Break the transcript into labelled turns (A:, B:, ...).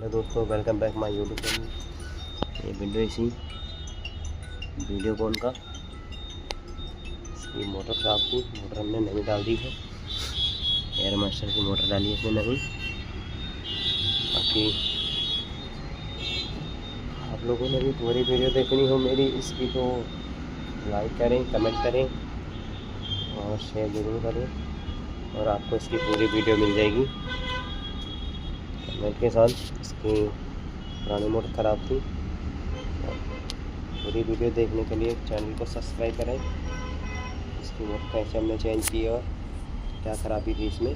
A: Hello दोस्तों, welcome back my YouTube channel. ये window AC video cone का इसकी मोटर खराब थी। मोटर हमने नई डाल दी है, एयर मास्टर की मोटर डाली है इसमें नई। बाकी आप लोगों ने भी पूरी वीडियो देखनी हो मेरी इसकी तो लाइक करें, कमेंट करें और शेयर ज़रूर करें, और आपको इसकी पूरी वीडियो मिल जाएगी कमेंट के साथ। इसकी पुरानी मोटर ख़राब थी। पूरी वीडियो देखने के लिए चैनल को सब्सक्राइब करें। इसकी मोटर कैसे हमने चेंज की और क्या ख़राबी थी इसमें।